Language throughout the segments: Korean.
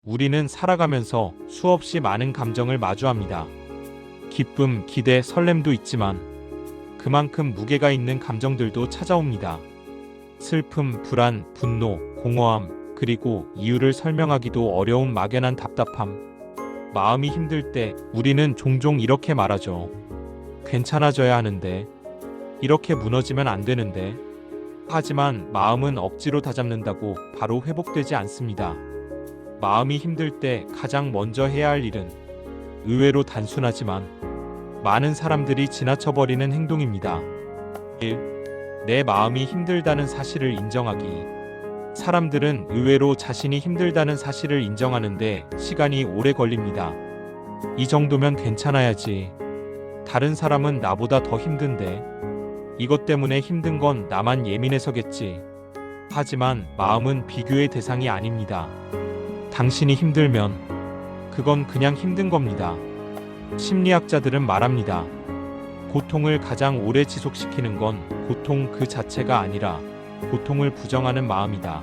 우리는 살아가면서 수없이 많은 감정을 마주합니다. 기쁨, 기대, 설렘도 있지만 그만큼 무게가 있는 감정들도 찾아옵니다. 슬픔, 불안, 분노, 공허함, 그리고 이유를 설명하기도 어려운 막연한 답답함. 마음이 힘들 때 우리는 종종 이렇게 말하죠. 괜찮아져야 하는데, 이렇게 무너지면 안 되는데. 하지만 마음은 억지로 다잡는다고 바로 회복되지 않습니다. 마음이 힘들 때 가장 먼저 해야 할 일은 의외로 단순하지만 많은 사람들이 지나쳐버리는 행동입니다. 1. 내 마음이 힘들다는 사실을 인정하기. 사람들은 의외로 자신이 힘들다는 사실을 인정하는데 시간이 오래 걸립니다. 이 정도면 괜찮아야지. 다른 사람은 나보다 더 힘든데. 이것 때문에 힘든 건 나만 예민해서겠지. 하지만 마음은 비교의 대상이 아닙니다. 당신이 힘들면 그건 그냥 힘든 겁니다. 심리학자들은 말합니다. 고통을 가장 오래 지속시키는 건 고통 그 자체가 아니라 고통을 부정하는 마음이다.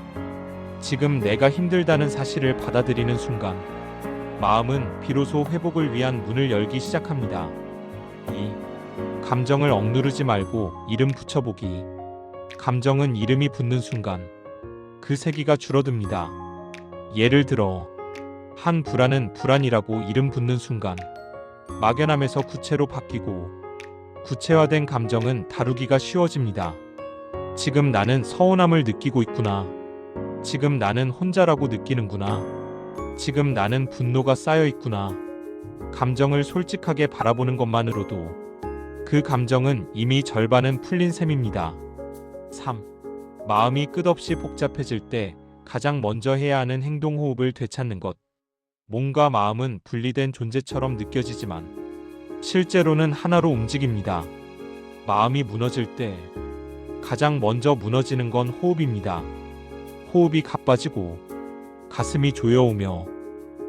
지금 내가 힘들다는 사실을 받아들이는 순간 마음은 비로소 회복을 위한 문을 열기 시작합니다. 2. 감정을 억누르지 말고 이름 붙여보기. 감정은 이름이 붙는 순간 그 세기가 줄어듭니다. 예를 들어 한 불안은 불안이라고 이름 붙는 순간 막연함에서 구체로 바뀌고 구체화된 감정은 다루기가 쉬워집니다. 지금 나는 서운함을 느끼고 있구나. 지금 나는 혼자라고 느끼는구나. 지금 나는 분노가 쌓여 있구나. 감정을 솔직하게 바라보는 것만으로도 그 감정은 이미 절반은 풀린 셈입니다. 3. 마음이 끝없이 복잡해질 때 가장 먼저 해야 하는 행동 호흡을 되찾는 것. 몸과 마음은 분리된 존재처럼 느껴지지만 실제로는 하나로 움직입니다. 마음이 무너질 때 가장 먼저 무너지는 건 호흡입니다. 호흡이 가빠지고 가슴이 조여오며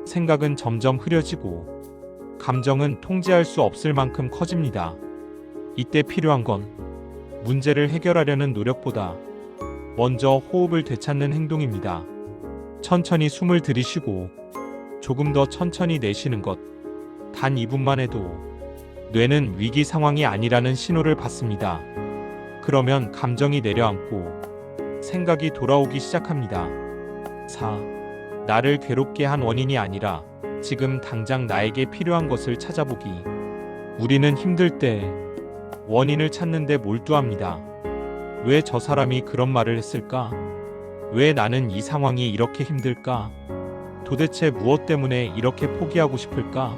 생각은 점점 흐려지고 감정은 통제할 수 없을 만큼 커집니다. 이때 필요한 건 문제를 해결하려는 노력보다 먼저 호흡을 되찾는 행동입니다. 천천히 숨을 들이쉬고 조금 더 천천히 내쉬는 것. 단 2분만 해도 뇌는 위기 상황이 아니라는 신호를 받습니다. 그러면 감정이 내려앉고 생각이 돌아오기 시작합니다. 4. 나를 괴롭게 한 원인이 아니라 지금 당장 나에게 필요한 것을 찾아보기. 우리는 힘들 때 원인을 찾는데 몰두합니다. 왜 저 사람이 그런 말을 했을까? 왜 나는 이 상황이 이렇게 힘들까? 도대체 무엇 때문에 이렇게 포기하고 싶을까?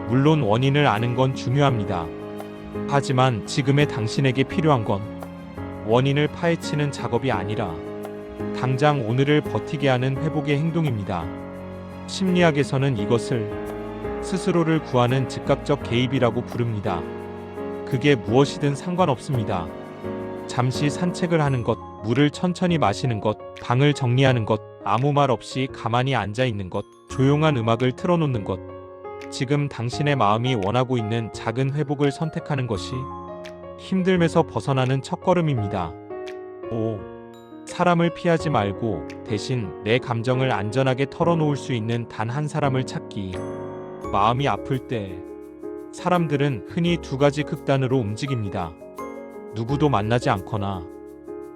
물론 원인을 아는 건 중요합니다. 하지만 지금의 당신에게 필요한 건 원인을 파헤치는 작업이 아니라 당장 오늘을 버티게 하는 회복의 행동입니다. 심리학에서는 이것을 스스로를 구하는 즉각적 개입이라고 부릅니다. 그게 무엇이든 상관없습니다. 잠시 산책을 하는 것, 물을 천천히 마시는 것, 방을 정리하는 것, 아무 말 없이 가만히 앉아 있는 것, 조용한 음악을 틀어놓는 것. 지금 당신의 마음이 원하고 있는 작은 회복을 선택하는 것이 힘듦에서 벗어나는 첫걸음입니다. 5. 사람을 피하지 말고 대신 내 감정을 안전하게 털어놓을 수 있는 단 한 사람을 찾기. 마음이 아플 때 사람들은 흔히 두 가지 극단으로 움직입니다. 누구도 만나지 않거나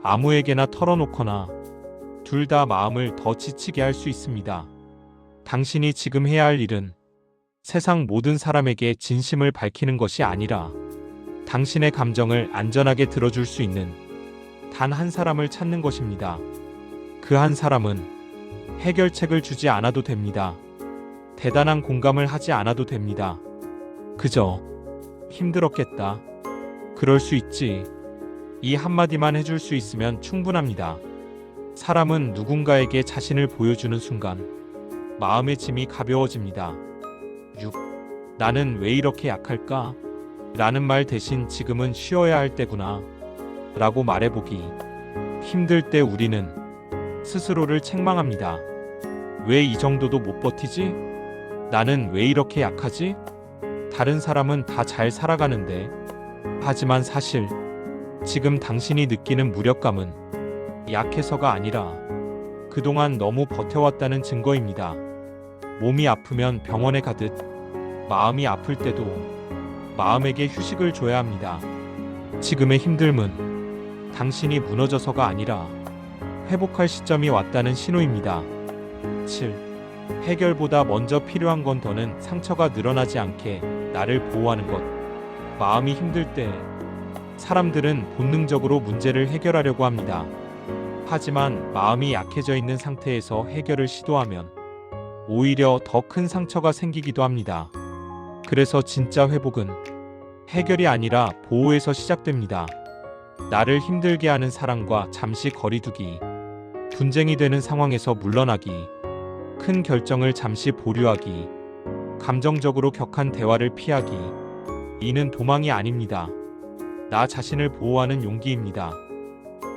아무에게나 털어놓거나 둘 다 마음을 더 지치게 할 수 있습니다. 당신이 지금 해야 할 일은 세상 모든 사람에게 진심을 밝히는 것이 아니라 당신의 감정을 안전하게 들어줄 수 있는 단 한 사람을 찾는 것입니다. 그 한 사람은 해결책을 주지 않아도 됩니다. 대단한 공감을 하지 않아도 됩니다. 그저 힘들었겠다. 그럴 수 있지. 이 한마디만 해줄 수 있으면 충분합니다. 사람은 누군가에게 자신을 보여주는 순간 마음의 짐이 가벼워집니다. 6. 나는 왜 이렇게 약할까? 라는 말 대신 지금은 쉬어야 할 때구나 라고 말해보기. 힘들 때 우리는 스스로를 책망합니다. 왜 이 정도도 못 버티지? 나는 왜 이렇게 약하지? 다른 사람은 다 잘 살아가는데. 하지만 사실 지금 당신이 느끼는 무력감은 약해서가 아니라 그동안 너무 버텨왔다는 증거입니다. 몸이 아프면 병원에 가듯 마음이 아플 때도 마음에게 휴식을 줘야 합니다. 지금의 힘듦은 당신이 무너져서가 아니라 회복할 시점이 왔다는 신호입니다. 7. 해결보다 먼저 필요한 건 더는 상처가 늘어나지 않게 나를 보호하는 것. 마음이 힘들 때 사람들은 본능적으로 문제를 해결하려고 합니다. 하지만 마음이 약해져 있는 상태에서 해결을 시도하면 오히려 더 큰 상처가 생기기도 합니다. 그래서 진짜 회복은 해결이 아니라 보호에서 시작됩니다. 나를 힘들게 하는 사람과 잠시 거리두기, 분쟁이 되는 상황에서 물러나기, 큰 결정을 잠시 보류하기, 감정적으로 격한 대화를 피하기. 이는 도망이 아닙니다. 나 자신을 보호하는 용기입니다.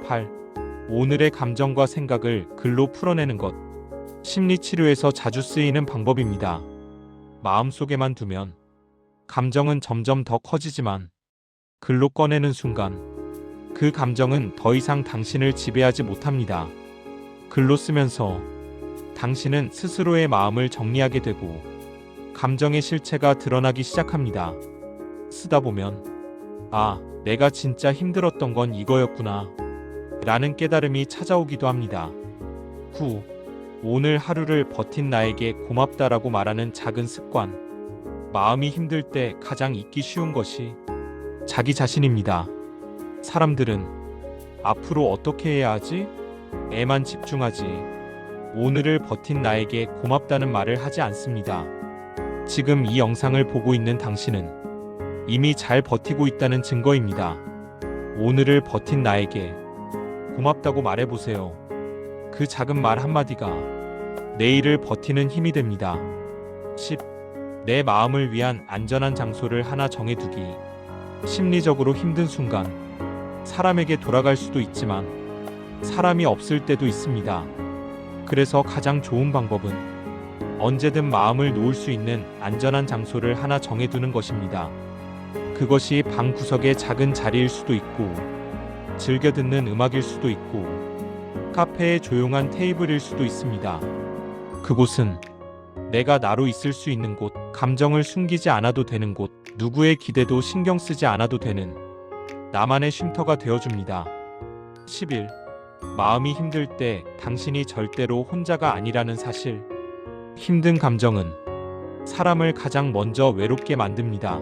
8. 오늘의 감정과 생각을 글로 풀어내는 것. 심리치료에서 자주 쓰이는 방법입니다. 마음속에만 두면 감정은 점점 더 커지지만 글로 꺼내는 순간 그 감정은 더 이상 당신을 지배하지 못합니다. 글로 쓰면서 당신은 스스로의 마음을 정리하게 되고 감정의 실체가 드러나기 시작합니다. 쓰다 보면 아, 내가 진짜 힘들었던 건 이거였구나 라는 깨달음이 찾아오기도 합니다. 9. 오늘 하루를 버틴 나에게 고맙다라고 말하는 작은 습관. 마음이 힘들 때 가장 잊기 쉬운 것이 자기 자신입니다. 사람들은 앞으로 어떻게 해야 하지? 에만 집중하지. 오늘을 버틴 나에게 고맙다는 말을 하지 않습니다. 지금 이 영상을 보고 있는 당신은 이미 잘 버티고 있다는 증거입니다. 오늘을 버틴 나에게 고맙다고 말해보세요. 그 작은 말 한마디가 내일을 버티는 힘이 됩니다. 10. 내 마음을 위한 안전한 장소를 하나 정해두기. 심리적으로 힘든 순간 사람에게 돌아갈 수도 있지만 사람이 없을 때도 있습니다. 그래서 가장 좋은 방법은 언제든 마음을 놓을 수 있는 안전한 장소를 하나 정해두는 것입니다. 그것이 방 구석의 작은 자리일 수도 있고 즐겨 듣는 음악일 수도 있고 카페의 조용한 테이블일 수도 있습니다. 그곳은 내가 나로 있을 수 있는 곳, 감정을 숨기지 않아도 되는 곳, 누구의 기대도 신경 쓰지 않아도 되는 나만의 쉼터가 되어줍니다. 11. 마음이 힘들 때 당신이 절대로 혼자가 아니라는 사실. 힘든 감정은 사람을 가장 먼저 외롭게 만듭니다.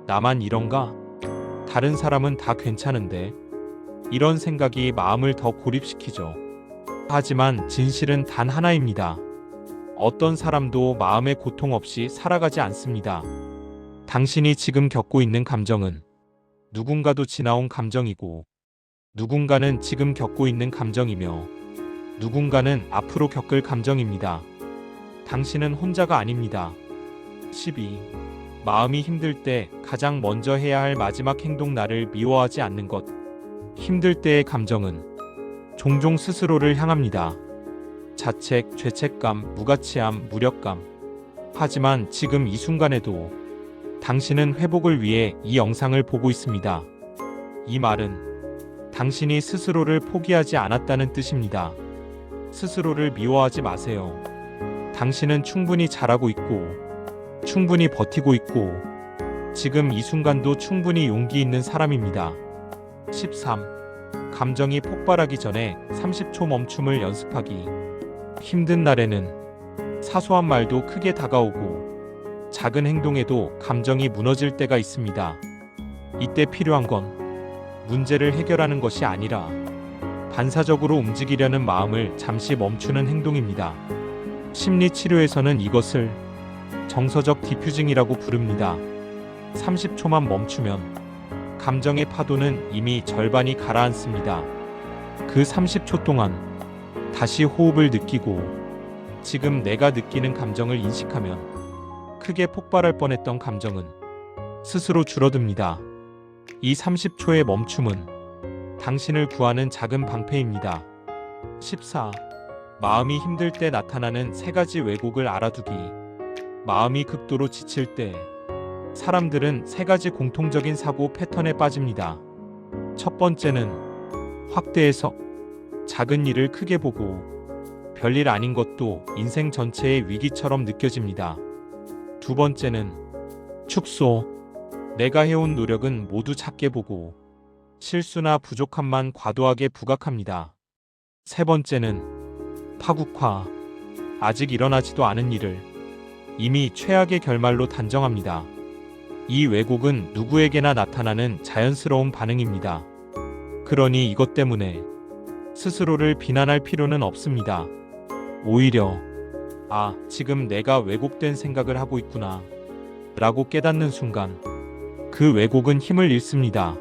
나만 이런가? 다른 사람은 다 괜찮은데? 이런 생각이 마음을 더 고립시키죠. 하지만 진실은 단 하나입니다. 어떤 사람도 마음의 고통 없이 살아가지 않습니다. 당신이 지금 겪고 있는 감정은 누군가도 지나온 감정이고 누군가는 지금 겪고 있는 감정이며 누군가는 앞으로 겪을 감정입니다. 당신은 혼자가 아닙니다. 12. 마음이 힘들 때 가장 먼저 해야 할 마지막 행동. 나를 미워하지 않는 것. 힘들 때의 감정은 종종 스스로를 향합니다. 자책, 죄책감, 무가치함, 무력감. 하지만 지금 이 순간에도 당신은 회복을 위해 이 영상을 보고 있습니다. 이 말은 당신이 스스로를 포기하지 않았다는 뜻입니다. 스스로를 미워하지 마세요. 당신은 충분히 잘하고 있고 충분히 버티고 있고 지금 이 순간도 충분히 용기 있는 사람입니다. 13. 감정이 폭발하기 전에 30초 멈춤을 연습하기. 힘든 날에는 사소한 말도 크게 다가오고 작은 행동에도 감정이 무너질 때가 있습니다. 이때 필요한 건 문제를 해결하는 것이 아니라 반사적으로 움직이려는 마음을 잠시 멈추는 행동입니다. 심리치료에서는 이것을 정서적 디퓨징이라고 부릅니다. 30초만 멈추면 감정의 파도는 이미 절반이 가라앉습니다. 그 30초 동안 다시 호흡을 느끼고 지금 내가 느끼는 감정을 인식하면 크게 폭발할 뻔했던 감정은 스스로 줄어듭니다. 이 30초의 멈춤은 당신을 구하는 작은 방패입니다. 14. 마음이 힘들 때 나타나는 3가지 왜곡을 알아두기. 마음이 극도로 지칠 때 사람들은 3가지 공통적인 사고 패턴에 빠집니다. 첫 번째는 확대해서 작은 일을 크게 보고 별일 아닌 것도 인생 전체의 위기처럼 느껴집니다. 두 번째는 축소. 내가 해온 노력은 모두 작게 보고 실수나 부족함만 과도하게 부각합니다. 세 번째는 파국화. 아직 일어나지도 않은 일을 이미 최악의 결말로 단정합니다. 이 왜곡은 누구에게나 나타나는 자연스러운 반응입니다. 그러니 이것 때문에 스스로를 비난할 필요는 없습니다. 오히려 지금 내가 왜곡된 생각을 하고 있구나 라고 깨닫는 순간 그 왜곡은 힘을 잃습니다.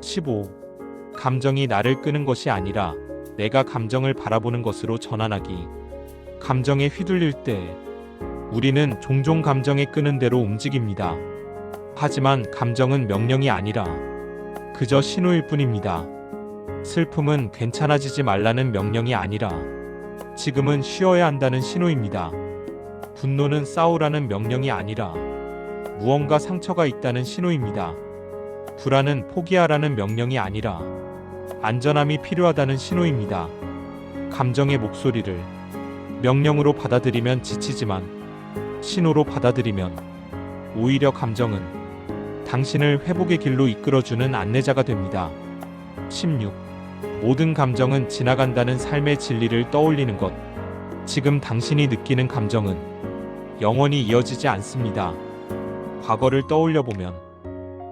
15. 감정이 나를 끄는 것이 아니라 내가 감정을 바라보는 것으로 전환하기. 감정에 휘둘릴 때 우리는 종종 감정에 끄는 대로 움직입니다. 하지만 감정은 명령이 아니라 그저 신호일 뿐입니다. 슬픔은 괜찮아지지 말라는 명령이 아니라 지금은 쉬어야 한다는 신호입니다. 분노는 싸우라는 명령이 아니라 무언가 상처가 있다는 신호입니다. 불안은 포기하라는 명령이 아니라 안전함이 필요하다는 신호입니다. 감정의 목소리를 명령으로 받아들이면 지치지만 신호로 받아들이면 오히려 감정은 당신을 회복의 길로 이끌어주는 안내자가 됩니다. 16. 모든 감정은 지나간다는 삶의 진리를 떠올리는 것. 지금 당신이 느끼는 감정은 영원히 이어지지 않습니다. 과거를 떠올려 보면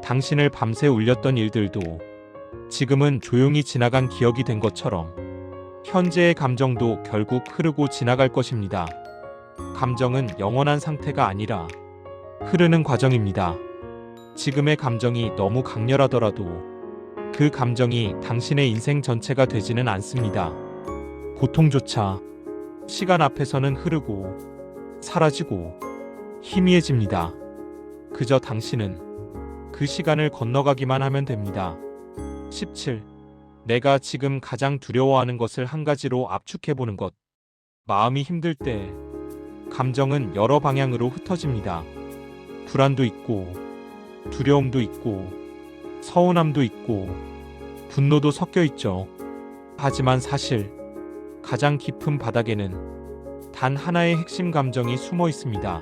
당신을 밤새 울렸던 일들도 지금은 조용히 지나간 기억이 된 것처럼 현재의 감정도 결국 흐르고 지나갈 것입니다. 감정은 영원한 상태가 아니라 흐르는 과정입니다. 지금의 감정이 너무 강렬하더라도 그 감정이 당신의 인생 전체가 되지는 않습니다. 고통조차 시간 앞에서는 흐르고 사라지고 희미해집니다. 그저 당신은 그 시간을 건너가기만 하면 됩니다. 17. 내가 지금 가장 두려워하는 것을 한 가지로 압축해보는 것. 마음이 힘들 때 감정은 여러 방향으로 흩어집니다. 불안도 있고 두려움도 있고 서운함도 있고 분노도 섞여 있죠. 하지만 사실 가장 깊은 바닥에는 단 하나의 핵심 감정이 숨어 있습니다.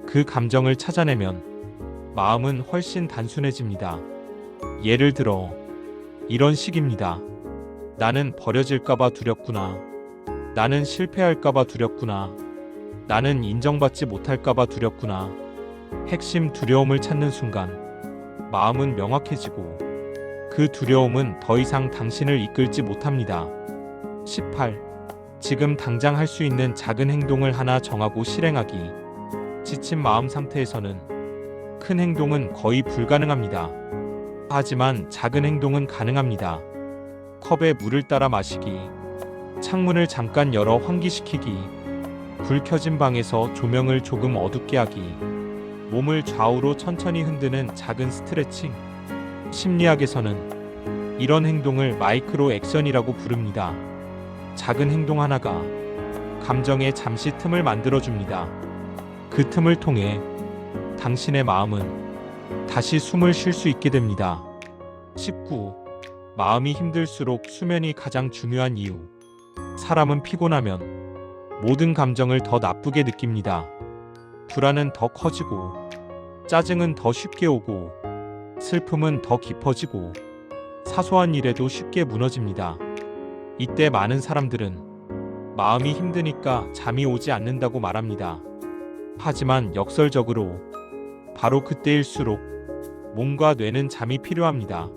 그 감정을 찾아내면 마음은 훨씬 단순해집니다. 예를 들어 이런 식입니다. 나는 버려질까봐 두렵구나. 나는 실패할까봐 두렵구나. 나는 인정받지 못할까봐 두렵구나. 핵심 두려움을 찾는 순간 마음은 명확해지고 그 두려움은 더 이상 당신을 이끌지 못합니다. 18. 지금 당장 할 수 있는 작은 행동을 하나 정하고 실행하기. 지친 마음 상태에서는 큰 행동은 거의 불가능합니다. 하지만 작은 행동은 가능합니다. 컵에 물을 따라 마시기, 창문을 잠깐 열어 환기시키기, 불 켜진 방에서 조명을 조금 어둡게 하기, 몸을 좌우로 천천히 흔드는 작은 스트레칭. 심리학에서는 이런 행동을 마이크로 액션이라고 부릅니다. 작은 행동 하나가 감정에 잠시 틈을 만들어줍니다. 그 틈을 통해 당신의 마음은 다시 숨을 쉴 수 있게 됩니다. 19. 마음이 힘들수록 수면이 가장 중요한 이유. 사람은 피곤하면 모든 감정을 더 나쁘게 느낍니다. 불안은 더 커지고, 짜증은 더 쉽게 오고, 슬픔은 더 깊어지고, 사소한 일에도 쉽게 무너집니다. 이때 많은 사람들은 마음이 힘드니까 잠이 오지 않는다고 말합니다. 하지만 역설적으로 바로 그때일수록 몸과 뇌는 잠이 필요합니다.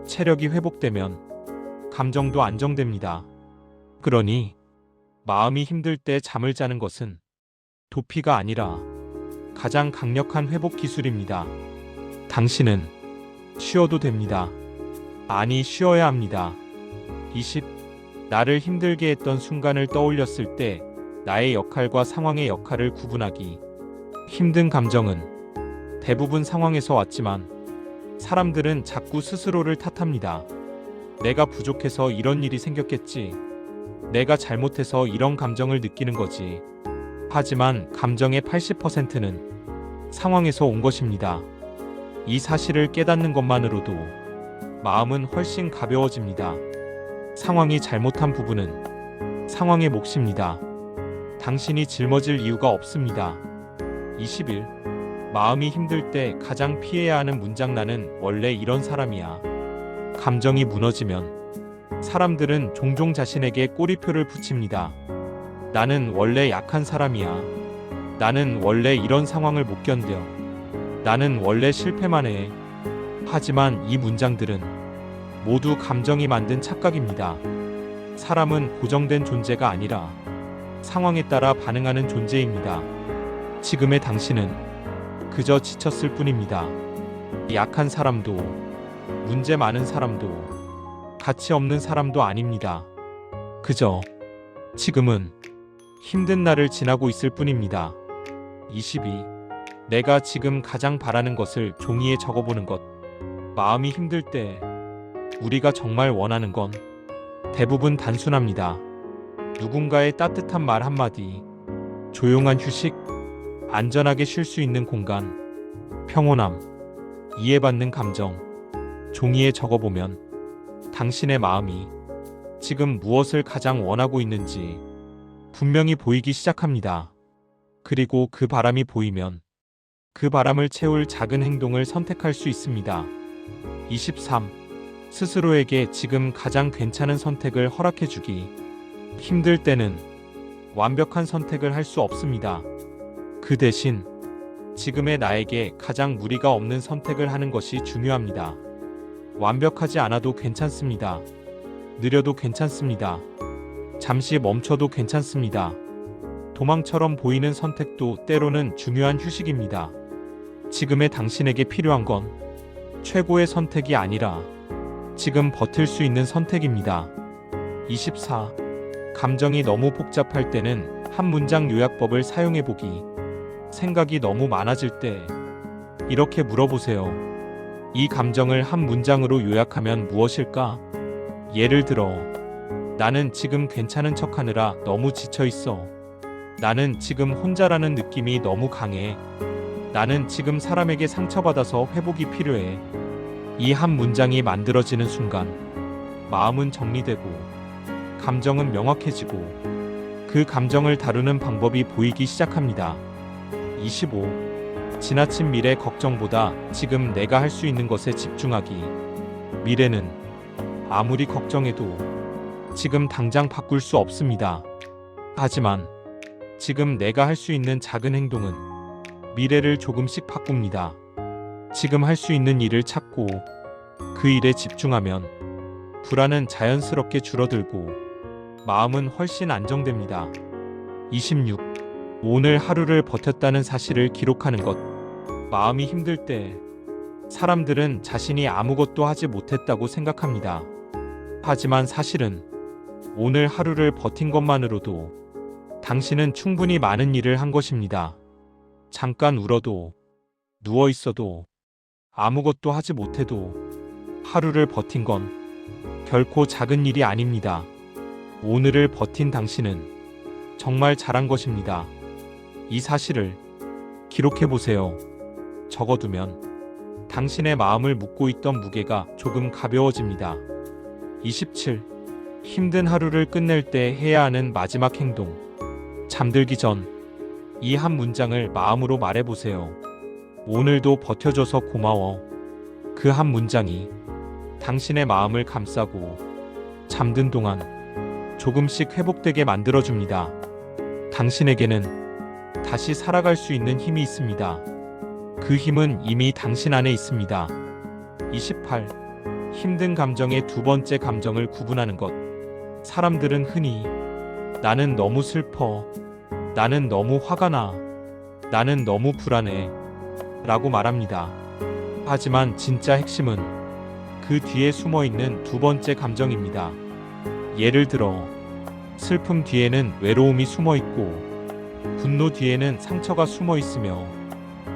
체력이 회복되면 감정도 안정됩니다. 그러니 마음이 힘들 때 잠을 자는 것은 도피가 아니라 가장 강력한 회복 기술입니다. 당신은 쉬어도 됩니다. 아니, 쉬어야 합니다. 20. 나를 힘들게 했던 순간을 떠올렸을 때 나의 역할과 상황의 역할을 구분하기. 힘든 감정은 대부분 상황에서 왔지만 사람들은 자꾸 스스로를 탓합니다. 내가 부족해서 이런 일이 생겼겠지. 내가 잘못해서 이런 감정을 느끼는 거지. 하지만 감정의 80%는 상황에서 온 것입니다. 이 사실을 깨닫는 것만으로도 마음은 훨씬 가벼워집니다. 상황이 잘못한 부분은 상황의 몫입니다. 당신이 짊어질 이유가 없습니다. 21. 마음이 힘들 때 가장 피해야 하는 문장 나는 원래 이런 사람이야. 감정이 무너지면 사람들은 종종 자신에게 꼬리표를 붙입니다. 나는 원래 약한 사람이야. 나는 원래 이런 상황을 못 견뎌. 나는 원래 실패만 해. 하지만 이 문장들은 모두 감정이 만든 착각입니다. 사람은 고정된 존재가 아니라 상황에 따라 반응하는 존재입니다. 지금의 당신은 그저 지쳤을 뿐입니다. 약한 사람도, 문제 많은 사람도, 가치 없는 사람도 아닙니다. 그저 지금은 힘든 날을 지나고 있을 뿐입니다. 22. 내가 지금 가장 바라는 것을 종이에 적어보는 것. 마음이 힘들 때 우리가 정말 원하는 건 대부분 단순합니다. 누군가의 따뜻한 말 한마디, 조용한 휴식, 안전하게 쉴 수 있는 공간, 평온함, 이해받는 감정. 종이에 적어보면 당신의 마음이 지금 무엇을 가장 원하고 있는지 분명히 보이기 시작합니다. 그리고 그 바람이 보이면 그 바람을 채울 작은 행동을 선택할 수 있습니다. 23. 스스로에게 지금 가장 괜찮은 선택을 허락해주기. 힘들 때는 완벽한 선택을 할 수 없습니다. 그 대신 지금의 나에게 가장 무리가 없는 선택을 하는 것이 중요합니다. 완벽하지 않아도 괜찮습니다. 느려도 괜찮습니다. 잠시 멈춰도 괜찮습니다. 도망처럼 보이는 선택도 때로는 중요한 휴식입니다. 지금의 당신에게 필요한 건 최고의 선택이 아니라 지금 버틸 수 있는 선택입니다. 24. 감정이 너무 복잡할 때는 한 문장 요약법을 사용해보기. 생각이 너무 많아질 때 이렇게 물어보세요. 이 감정을 한 문장으로 요약하면 무엇일까? 예를 들어, 나는 지금 괜찮은 척하느라 너무 지쳐있어. 나는 지금 혼자라는 느낌이 너무 강해. 나는 지금 사람에게 상처받아서 회복이 필요해. 이 한 문장이 만들어지는 순간 마음은 정리되고 감정은 명확해지고 그 감정을 다루는 방법이 보이기 시작합니다. 25. 지나친 미래 걱정보다 지금 내가 할 수 있는 것에 집중하기. 미래는 아무리 걱정해도 지금 당장 바꿀 수 없습니다. 하지만 지금 내가 할 수 있는 작은 행동은 미래를 조금씩 바꿉니다. 지금 할 수 있는 일을 찾고 그 일에 집중하면 불안은 자연스럽게 줄어들고 마음은 훨씬 안정됩니다. 26. 오늘 하루를 버텼다는 사실을 기록하는 것. 마음이 힘들 때 사람들은 자신이 아무것도 하지 못했다고 생각합니다. 하지만 사실은 오늘 하루를 버틴 것만으로도 당신은 충분히 많은 일을 한 것입니다. 잠깐 울어도, 누워 있어도, 아무것도 하지 못해도 하루를 버틴 건 결코 작은 일이 아닙니다. 오늘을 버틴 당신은 정말 잘한 것입니다. 이 사실을 기록해 보세요. 적어두면 당신의 마음을 묶고 있던 무게가 조금 가벼워집니다. 27. 힘든 하루를 끝낼 때 해야 하는 마지막 행동. 잠들기 전 이 한 문장을 마음으로 말해보세요. 오늘도 버텨줘서 고마워. 그 한 문장이 당신의 마음을 감싸고 잠든 동안 조금씩 회복되게 만들어줍니다. 당신에게는 다시 살아갈 수 있는 힘이 있습니다. 그 힘은 이미 당신 안에 있습니다. 28. 힘든 감정의 두 번째 감정을 구분하는 것. 사람들은 흔히 나는 너무 슬퍼, 나는 너무 화가 나, 나는 너무 불안해 라고 말합니다. 하지만 진짜 핵심은 그 뒤에 숨어있는 두 번째 감정입니다. 예를 들어, 슬픔 뒤에는 외로움이 숨어있고, 분노 뒤에는 상처가 숨어있으며,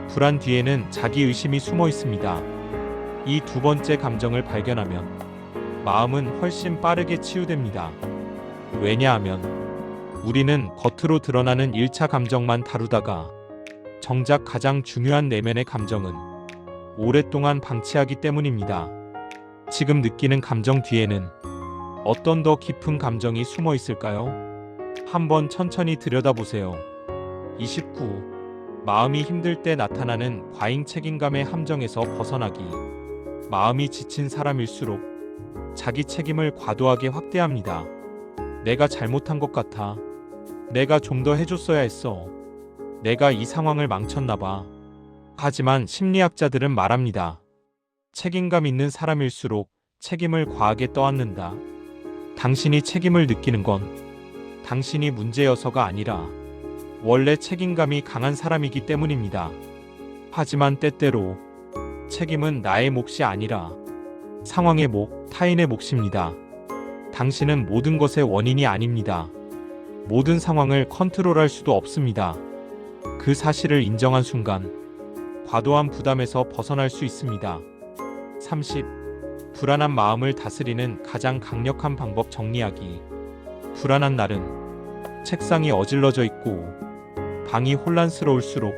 불안 뒤에는 자기의심이 숨어있습니다. 이 두 번째 감정을 발견하면 마음은 훨씬 빠르게 치유됩니다. 왜냐하면 우리는 겉으로 드러나는 1차 감정만 다루다가 정작 가장 중요한 내면의 감정은 오랫동안 방치하기 때문입니다. 지금 느끼는 감정 뒤에는 어떤 더 깊은 감정이 숨어 있을까요? 한번 천천히 들여다보세요. 29. 마음이 힘들 때 나타나는 과잉 책임감의 함정에서 벗어나기. 마음이 지친 사람일수록 자기 책임을 과도하게 확대합니다. 내가 잘못한 것 같아. 내가 좀 더 해줬어야 했어. 내가 이 상황을 망쳤나 봐. 하지만 심리학자들은 말합니다. 책임감 있는 사람일수록 책임을 과하게 떠안는다. 당신이 책임을 느끼는 건 당신이 문제여서가 아니라 원래 책임감이 강한 사람이기 때문입니다. 하지만 때때로 책임은 나의 몫이 아니라 상황의 몫, 타인의 몫입니다. 당신은 모든 것의 원인이 아닙니다. 모든 상황을 컨트롤할 수도 없습니다. 그 사실을 인정한 순간 과도한 부담에서 벗어날 수 있습니다. 30. 불안한 마음을 다스리는 가장 강력한 방법 정리하기. 불안한 날은 책상이 어질러져 있고 방이 혼란스러울수록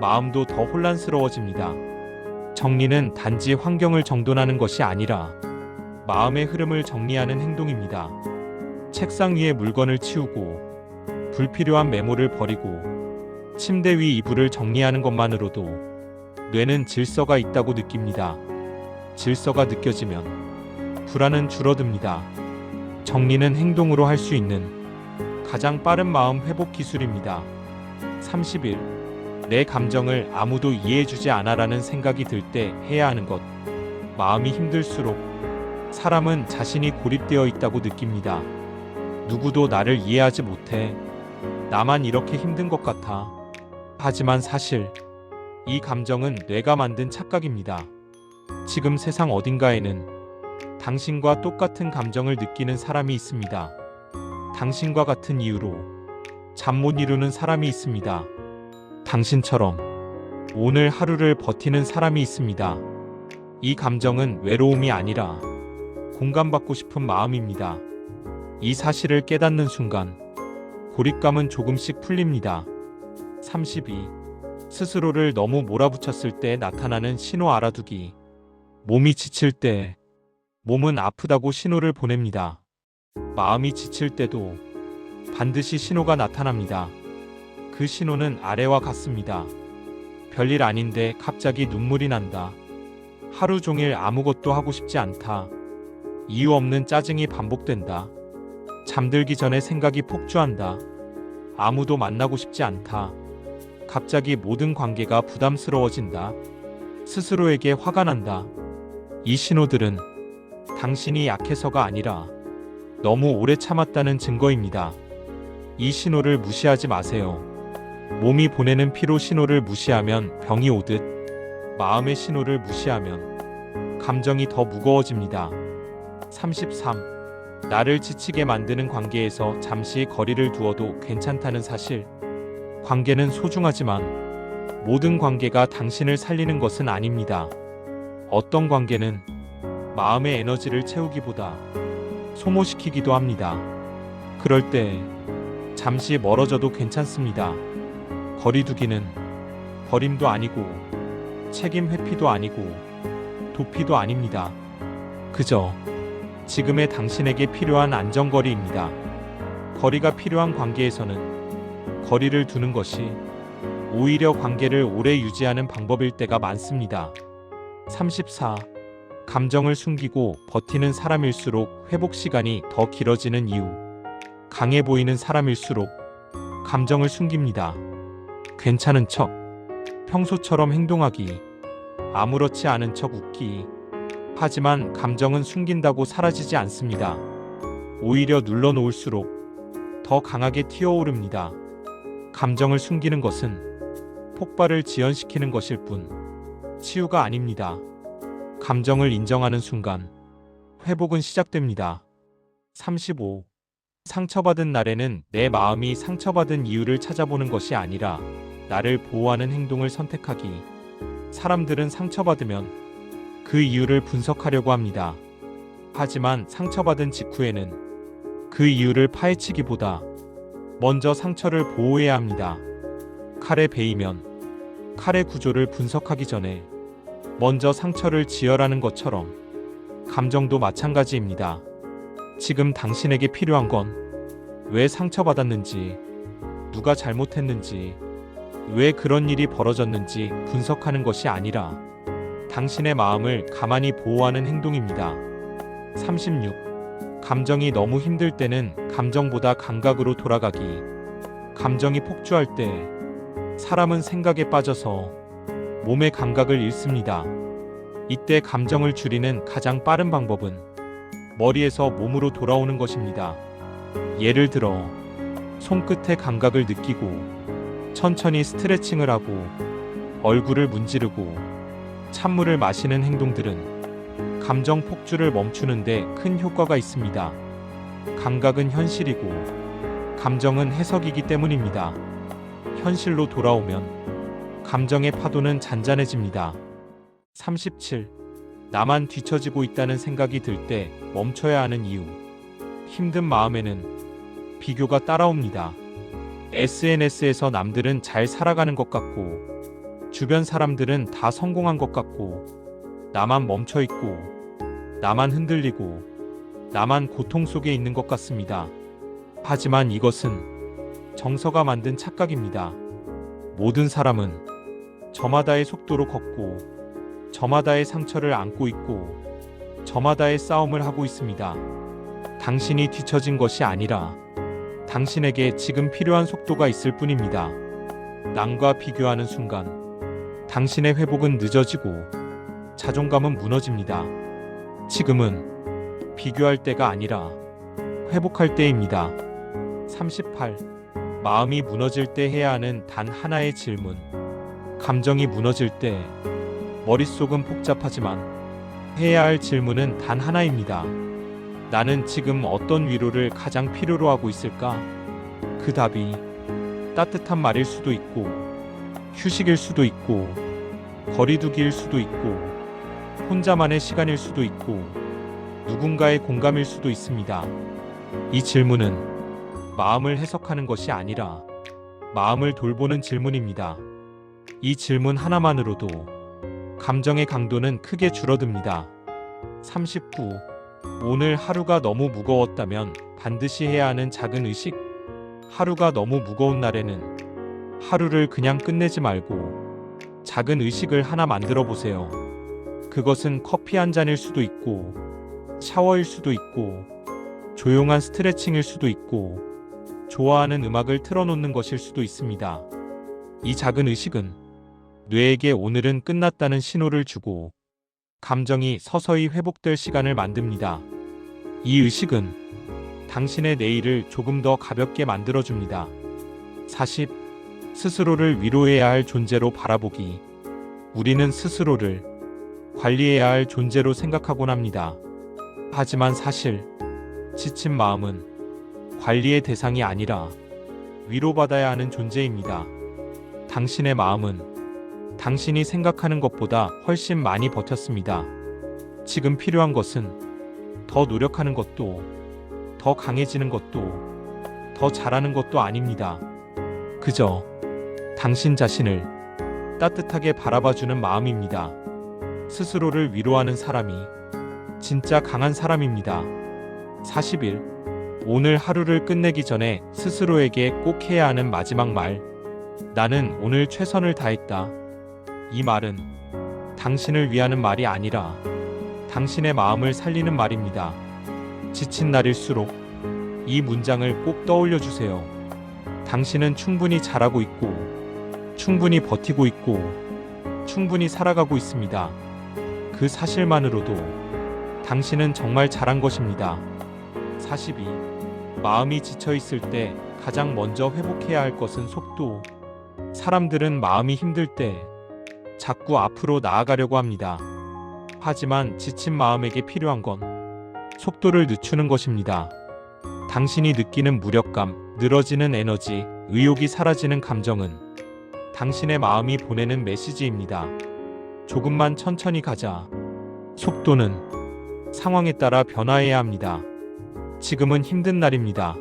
마음도 더 혼란스러워집니다. 정리는 단지 환경을 정돈하는 것이 아니라 마음의 흐름을 정리하는 행동입니다. 책상 위에 물건을 치우고 불필요한 메모를 버리고 침대 위 이불을 정리하는 것만으로도 뇌는 질서가 있다고 느낍니다. 질서가 느껴지면 불안은 줄어듭니다. 정리는 행동으로 할 수 있는 가장 빠른 마음 회복 기술입니다. 31. 내 감정을 아무도 이해해주지 않아라는 생각이 들 때 해야 하는 것. 마음이 힘들수록 사람은 자신이 고립되어 있다고 느낍니다. 누구도 나를 이해하지 못해. 나만 이렇게 힘든 것 같아. 하지만 사실 이 감정은 뇌가 만든 착각입니다. 지금 세상 어딘가에는 당신과 똑같은 감정을 느끼는 사람이 있습니다. 당신과 같은 이유로 잠 못 이루는 사람이 있습니다. 당신처럼 오늘 하루를 버티는 사람이 있습니다. 이 감정은 외로움이 아니라 공감받고 싶은 마음입니다. 이 사실을 깨닫는 순간 고립감은 조금씩 풀립니다. 32. 스스로를 너무 몰아붙였을 때 나타나는 신호 알아두기. 몸이 지칠 때 몸은 아프다고 신호를 보냅니다. 마음이 지칠 때도 반드시 신호가 나타납니다. 그 신호는 아래와 같습니다. 별일 아닌데 갑자기 눈물이 난다. 하루 종일 아무것도 하고 싶지 않다. 이유 없는 짜증이 반복된다. 잠들기 전에 생각이 폭주한다. 아무도 만나고 싶지 않다. 갑자기 모든 관계가 부담스러워진다. 스스로에게 화가 난다. 이 신호들은 당신이 약해서가 아니라 너무 오래 참았다는 증거입니다. 이 신호를 무시하지 마세요. 몸이 보내는 피로 신호를 무시하면 병이 오듯 마음의 신호를 무시하면 감정이 더 무거워집니다. 33. 나를 지치게 만드는 관계에서 잠시 거리를 두어도 괜찮다는 사실. 관계는 소중하지만 모든 관계가 당신을 살리는 것은 아닙니다. 어떤 관계는 마음의 에너지를 채우기보다 소모시키기도 합니다. 그럴 때 잠시 멀어져도 괜찮습니다. 거리두기는 버림도 아니고 책임 회피도 아니고 도피도 아닙니다. 그저 지금의 당신에게 필요한 안전거리입니다. 거리가 필요한 관계에서는 거리를 두는 것이 오히려 관계를 오래 유지하는 방법일 때가 많습니다. 34. 감정을 숨기고 버티는 사람일수록 회복 시간이 더 길어지는 이유. 강해 보이는 사람일수록 감정을 숨깁니다. 괜찮은 척, 평소처럼 행동하기, 아무렇지 않은 척 웃기. 하지만 감정은 숨긴다고 사라지지 않습니다. 오히려 눌러놓을수록 더 강하게 튀어오릅니다. 감정을 숨기는 것은 폭발을 지연시키는 것일 뿐 치유가 아닙니다. 감정을 인정하는 순간 회복은 시작됩니다. 35. 상처받은 날에는 내 마음이 상처받은 이유를 찾아보는 것이 아니라 나를 보호하는 행동을 선택하기. 사람들은 상처받으면 그 이유를 분석하려고 합니다. 하지만 상처받은 직후에는 그 이유를 파헤치기보다 먼저 상처를 보호해야 합니다. 칼에 베이면 칼의 구조를 분석하기 전에 먼저 상처를 지혈하는 것처럼 감정도 마찬가지입니다. 지금 당신에게 필요한 건 왜 상처받았는지, 누가 잘못했는지, 왜 그런 일이 벌어졌는지 분석하는 것이 아니라 당신의 마음을 가만히 보호하는 행동입니다. 36. 감정이 너무 힘들 때는 감정보다 감각으로 돌아가기. 감정이 폭주할 때 사람은 생각에 빠져서 몸의 감각을 잃습니다. 이때 감정을 줄이는 가장 빠른 방법은 머리에서 몸으로 돌아오는 것입니다. 예를 들어 손끝의 감각을 느끼고 천천히 스트레칭을 하고 얼굴을 문지르고 찬물을 마시는 행동들은 감정 폭주를 멈추는데 큰 효과가 있습니다. 감각은 현실이고 감정은 해석이기 때문입니다. 현실로 돌아오면 감정의 파도는 잔잔해집니다. 37. 나만 뒤처지고 있다는 생각이 들 때 멈춰야 하는 이유. 힘든 마음에는 비교가 따라옵니다. SNS에서 남들은 잘 살아가는 것 같고 주변 사람들은 다 성공한 것 같고 나만 멈춰 있고 나만 흔들리고 나만 고통 속에 있는 것 같습니다. 하지만 이것은 정서가 만든 착각입니다. 모든 사람은 저마다의 속도로 걷고 저마다의 상처를 안고 있고 저마다의 싸움을 하고 있습니다. 당신이 뒤처진 것이 아니라 당신에게 지금 필요한 속도가 있을 뿐입니다. 남과 비교하는 순간 당신의 회복은 늦어지고 자존감은 무너집니다. 지금은 비교할 때가 아니라 회복할 때입니다. 38. 마음이 무너질 때 해야 하는 단 하나의 질문. 감정이 무너질 때 머릿속은 복잡하지만 해야 할 질문은 단 하나입니다. 나는 지금 어떤 위로를 가장 필요로 하고 있을까? 그 답이 따뜻한 말일 수도 있고 휴식일 수도 있고 거리두기일 수도 있고 혼자만의 시간일 수도 있고 누군가의 공감일 수도 있습니다. 이 질문은 마음을 해석하는 것이 아니라 마음을 돌보는 질문입니다. 이 질문 하나만으로도 감정의 강도는 크게 줄어듭니다. 39. 오늘 하루가 너무 무거웠다면 반드시 해야 하는 작은 의식. 하루가 너무 무거운 날에는 하루를 그냥 끝내지 말고 작은 의식을 하나 만들어 보세요. 그것은 커피 한 잔일 수도 있고 샤워일 수도 있고 조용한 스트레칭일 수도 있고 좋아하는 음악을 틀어놓는 것일 수도 있습니다. 이 작은 의식은 뇌에게 오늘은 끝났다는 신호를 주고 감정이 서서히 회복될 시간을 만듭니다. 이 의식은 당신의 내일을 조금 더 가볍게 만들어줍니다. 40. 스스로를 위로해야 할 존재로 바라보기. 우리는 스스로를 관리해야 할 존재로 생각하곤 합니다. 하지만 사실 지친 마음은 관리의 대상이 아니라 위로받아야 하는 존재입니다. 당신의 마음은 당신이 생각하는 것보다 훨씬 많이 버텼습니다. 지금 필요한 것은 더 노력하는 것도, 더 강해지는 것도, 더 잘하는 것도 아닙니다. 그저 당신 자신을 따뜻하게 바라봐주는 마음입니다. 스스로를 위로하는 사람이 진짜 강한 사람입니다. 41. 오늘 하루를 끝내기 전에 스스로에게 꼭 해야 하는 마지막 말. 나는 오늘 최선을 다했다. 이 말은 당신을 위하는 말이 아니라 당신의 마음을 살리는 말입니다. 지친 날일수록 이 문장을 꼭 떠올려 주세요. 당신은 충분히 잘하고 있고, 충분히 버티고 있고, 충분히 살아가고 있습니다. 그 사실만으로도 당신은 정말 잘한 것입니다. 42. 마음이 지쳐 있을 때 가장 먼저 회복해야 할 것은 속도. 사람들은 마음이 힘들 때 자꾸 앞으로 나아가려고 합니다. 하지만 지친 마음에게 필요한 건 속도를 늦추는 것입니다. 당신이 느끼는 무력감, 늘어지는 에너지, 의욕이 사라지는 감정은 당신의 마음이 보내는 메시지입니다. 조금만 천천히 가자. 속도는 상황에 따라 변화해야 합니다. 지금은 힘든 날입니다.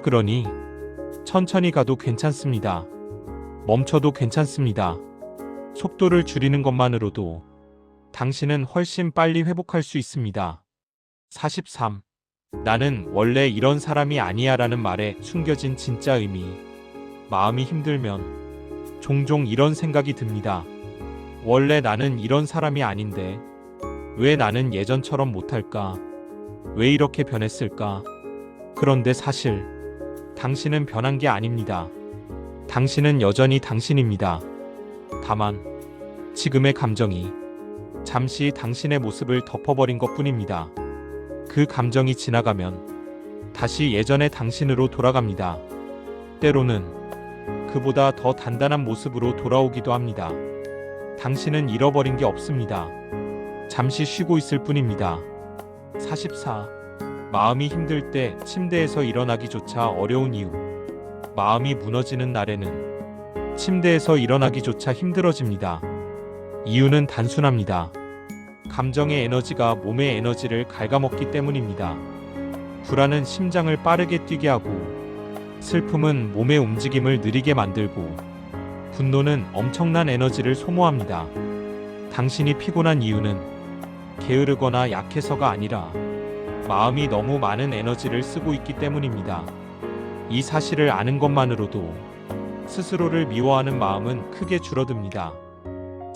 그러니 천천히 가도 괜찮습니다. 멈춰도 괜찮습니다. 속도를 줄이는 것만으로도 당신은 훨씬 빨리 회복할 수 있습니다. 43. 나는 원래 이런 사람이 아니야 라는 말에 숨겨진 진짜 의미. 마음이 힘들면 종종 이런 생각이 듭니다. 원래 나는 이런 사람이 아닌데 왜 나는 예전처럼 못할까? 왜 이렇게 변했을까? 그런데 사실 당신은 변한 게 아닙니다. 당신은 여전히 당신입니다. 다만 지금의 감정이 잠시 당신의 모습을 덮어버린 것 뿐입니다. 그 감정이 지나가면 다시 예전의 당신으로 돌아갑니다. 때로는 그보다 더 단단한 모습으로 돌아오기도 합니다. 당신은 잃어버린 게 없습니다. 잠시 쉬고 있을 뿐입니다. 44. 마음이 힘들 때 침대에서 일어나기조차 어려운 이유. 마음이 무너지는 날에는 침대에서 일어나기조차 힘들어집니다. 이유는 단순합니다. 감정의 에너지가 몸의 에너지를 갉아먹기 때문입니다. 불안은 심장을 빠르게 뛰게 하고, 슬픔은 몸의 움직임을 느리게 만들고, 분노는 엄청난 에너지를 소모합니다. 당신이 피곤한 이유는 게으르거나 약해서가 아니라 마음이 너무 많은 에너지를 쓰고 있기 때문입니다. 이 사실을 아는 것만으로도 스스로를 미워하는 마음은 크게 줄어듭니다.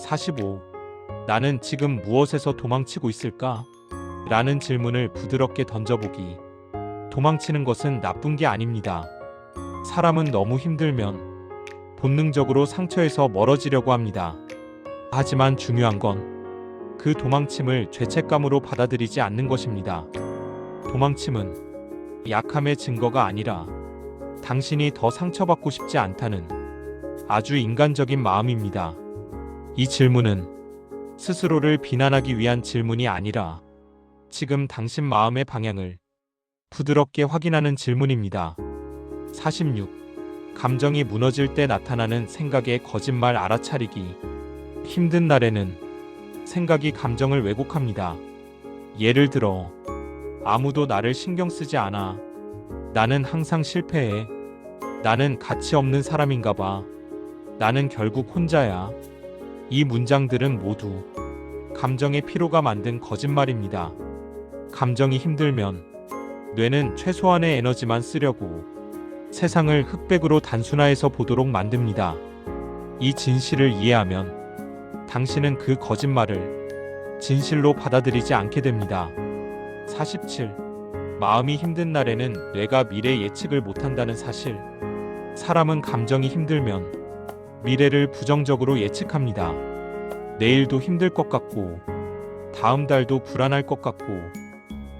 45. 나는 지금 무엇에서 도망치고 있을까? 라는 질문을 부드럽게 던져보기. 도망치는 것은 나쁜 게 아닙니다. 사람은 너무 힘들면 본능적으로 상처에서 멀어지려고 합니다. 하지만 중요한 건 그 도망침을 죄책감으로 받아들이지 않는 것입니다. 도망침은 약함의 증거가 아니라 당신이 더 상처받고 싶지 않다는 아주 인간적인 마음입니다. 이 질문은 스스로를 비난하기 위한 질문이 아니라 지금 당신 마음의 방향을 부드럽게 확인하는 질문입니다. 46. 감정이 무너질 때 나타나는 생각의 거짓말 알아차리기. 힘든 날에는 생각이 감정을 왜곡합니다. 예를 들어, 아무도 나를 신경 쓰지 않아. 나는 항상 실패해. 나는 가치 없는 사람인가 봐. 나는 결국 혼자야. 이 문장들은 모두 감정의 피로가 만든 거짓말입니다. 감정이 힘들면 뇌는 최소한의 에너지만 쓰려고 세상을 흑백으로 단순화해서 보도록 만듭니다. 이 진실을 이해하면 당신은 그 거짓말을 진실로 받아들이지 않게 됩니다. 47. 마음이 힘든 날에는 뇌가 미래 예측을 못한다는 사실. 사람은 감정이 힘들면 미래를 부정적으로 예측합니다. 내일도 힘들 것 같고, 다음 달도 불안할 것 같고,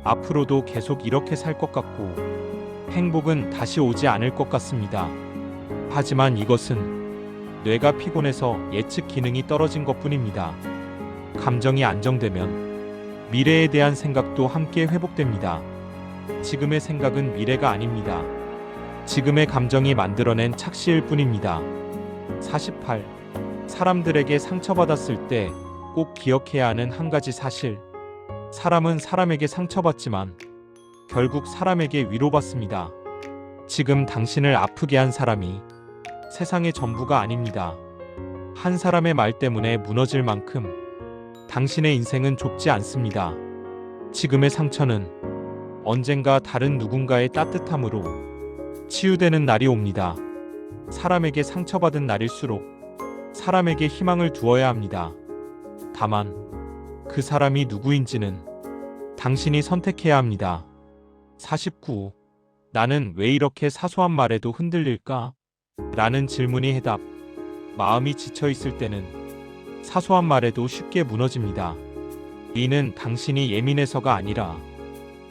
앞으로도 계속 이렇게 살 것 같고, 행복은 다시 오지 않을 것 같습니다. 하지만 이것은 뇌가 피곤해서 예측 기능이 떨어진 것 뿐입니다. 감정이 안정되면 미래에 대한 생각도 함께 회복됩니다. 지금의 생각은 미래가 아닙니다. 지금의 감정이 만들어낸 착시일 뿐입니다. 48. 사람들에게 상처받았을 때 꼭 기억해야 하는 한 가지 사실. 사람은 사람에게 상처받지만 결국 사람에게 위로받습니다. 지금 당신을 아프게 한 사람이 세상의 전부가 아닙니다. 한 사람의 말 때문에 무너질 만큼 당신의 인생은 좁지 않습니다. 지금의 상처는 언젠가 다른 누군가의 따뜻함으로 치유되는 날이 옵니다. 사람에게 상처받은 날일수록 사람에게 희망을 두어야 합니다. 다만 그 사람이 누구인지는 당신이 선택해야 합니다. 49. 나는 왜 이렇게 사소한 말에도 흔들릴까? 라는 질문이 해답. 마음이 지쳐 있을 때는 사소한 말에도 쉽게 무너집니다. 이는 당신이 예민해서가 아니라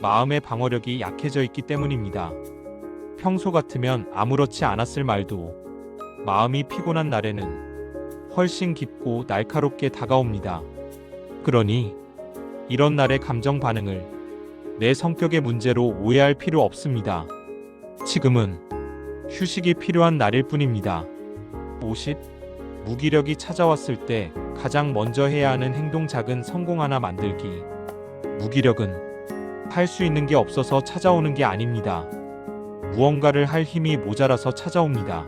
마음의 방어력이 약해져 있기 때문입니다. 평소 같으면 아무렇지 않았을 말도 마음이 피곤한 날에는 훨씬 깊고 날카롭게 다가옵니다. 그러니 이런 날의 감정 반응을 내 성격의 문제로 오해할 필요 없습니다. 지금은 휴식이 필요한 날일 뿐입니다. 50. 무기력이 찾아왔을 때 가장 먼저 해야 하는 행동 작은 성공 하나 만들기. 무기력은 할 수 있는 게 없어서 찾아오는 게 아닙니다. 무언가를 할 힘이 모자라서 찾아옵니다.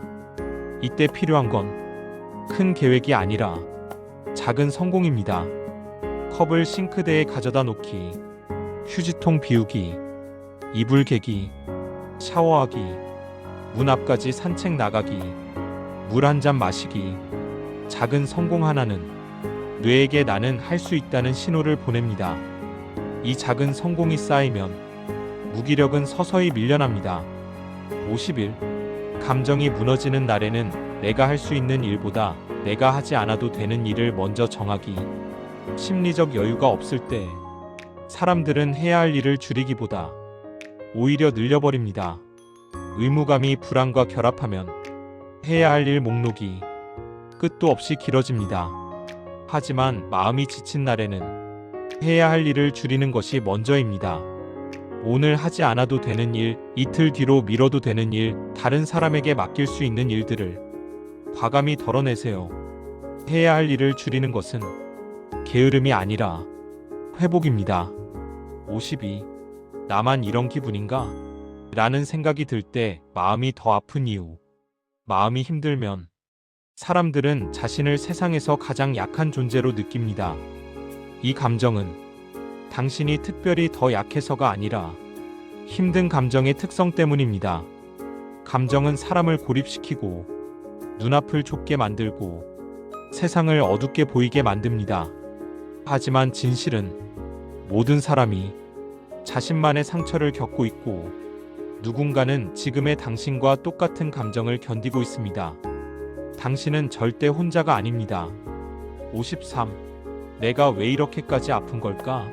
이때 필요한 건 큰 계획이 아니라 작은 성공입니다. 컵을 싱크대에 가져다 놓기, 휴지통 비우기, 이불 개기, 샤워하기, 문 앞까지 산책 나가기, 물 한 잔 마시기. 작은 성공 하나는 뇌에게 나는 할 수 있다는 신호를 보냅니다. 이 작은 성공이 쌓이면 무기력은 서서히 밀려납니다. 50일. 감정이 무너지는 날에는 내가 할 수 있는 일보다 내가 하지 않아도 되는 일을 먼저 정하기. 심리적 여유가 없을 때 사람들은 해야 할 일을 줄이기보다 오히려 늘려버립니다. 의무감이 불안과 결합하면 해야 할 일 목록이 끝도 없이 길어집니다. 하지만 마음이 지친 날에는 해야 할 일을 줄이는 것이 먼저입니다. 오늘 하지 않아도 되는 일, 이틀 뒤로 미뤄도 되는 일, 다른 사람에게 맡길 수 있는 일들을 과감히 덜어내세요. 해야 할 일을 줄이는 것은 게으름이 아니라 회복입니다. 52. 나만 이런 기분인가? 라는 생각이 들 때 마음이 더 아픈 이유. 마음이 힘들면 사람들은 자신을 세상에서 가장 약한 존재로 느낍니다. 이 감정은 당신이 특별히 더 약해서가 아니라 힘든 감정의 특성 때문입니다. 감정은 사람을 고립시키고 눈앞을 좁게 만들고 세상을 어둡게 보이게 만듭니다. 하지만 진실은 모든 사람이 자신만의 상처를 겪고 있고 누군가는 지금의 당신과 똑같은 감정을 견디고 있습니다. 당신은 절대 혼자가 아닙니다. 53. 내가 왜 이렇게까지 아픈 걸까?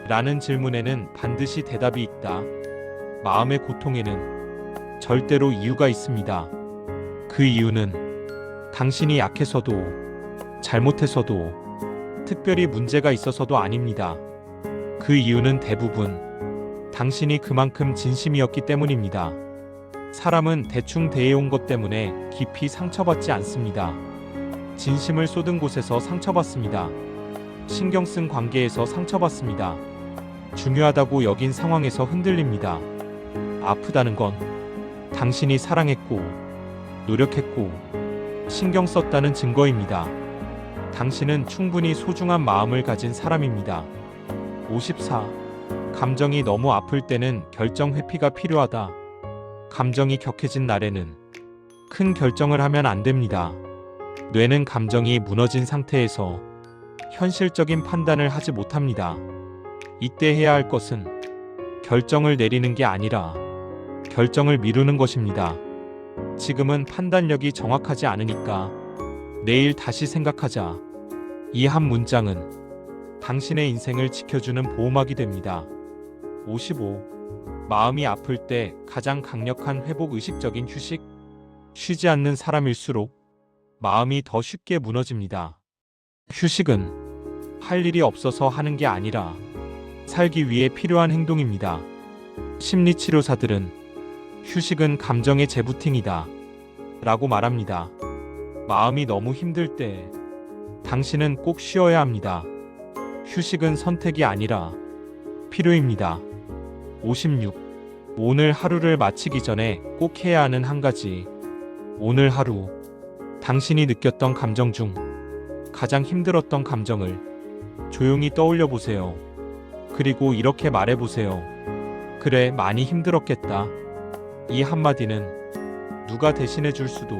라는 질문에는 반드시 대답이 있다. 마음의 고통에는 절대로 이유가 있습니다. 그 이유는 당신이 약해서도 잘못해서도 특별히 문제가 있어서도 아닙니다. 그 이유는 대부분 당신이 그만큼 진심이었기 때문입니다. 사람은 대충 대해온 것 때문에 깊이 상처받지 않습니다. 진심을 쏟은 곳에서 상처받습니다. 신경 쓴 관계에서 상처받습니다. 중요하다고 여긴 상황에서 흔들립니다. 아프다는 건 당신이 사랑했고 노력했고 신경 썼다는 증거입니다. 당신은 충분히 소중한 마음을 가진 사람입니다. 54. 감정이 너무 아플 때는 결정 회피가 필요하다. 감정이 격해진 날에는 큰 결정을 하면 안 됩니다. 뇌는 감정이 무너진 상태에서 현실적인 판단을 하지 못합니다. 이때 해야 할 것은 결정을 내리는 게 아니라 결정을 미루는 것입니다. 지금은 판단력이 정확하지 않으니까 내일 다시 생각하자. 이 한 문장은 당신의 인생을 지켜주는 보호막이 됩니다. 55. 마음이 아플 때 가장 강력한 회복 의식적인 휴식. 쉬지 않는 사람일수록 마음이 더 쉽게 무너집니다. 휴식은 할 일이 없어서 하는 게 아니라 살기 위해 필요한 행동입니다. 심리치료사들은 휴식은 감정의 재부팅이다 라고 말합니다. 마음이 너무 힘들 때 당신은 꼭 쉬어야 합니다. 휴식은 선택이 아니라 필요입니다. 56. 오늘 하루를 마치기 전에 꼭 해야 하는 한 가지. 오늘 하루 당신이 느꼈던 감정 중 가장 힘들었던 감정을 조용히 떠올려 보세요. 그리고 이렇게 말해 보세요. 그래, 많이 힘들었겠다. 이 한마디는 누가 대신해 줄 수도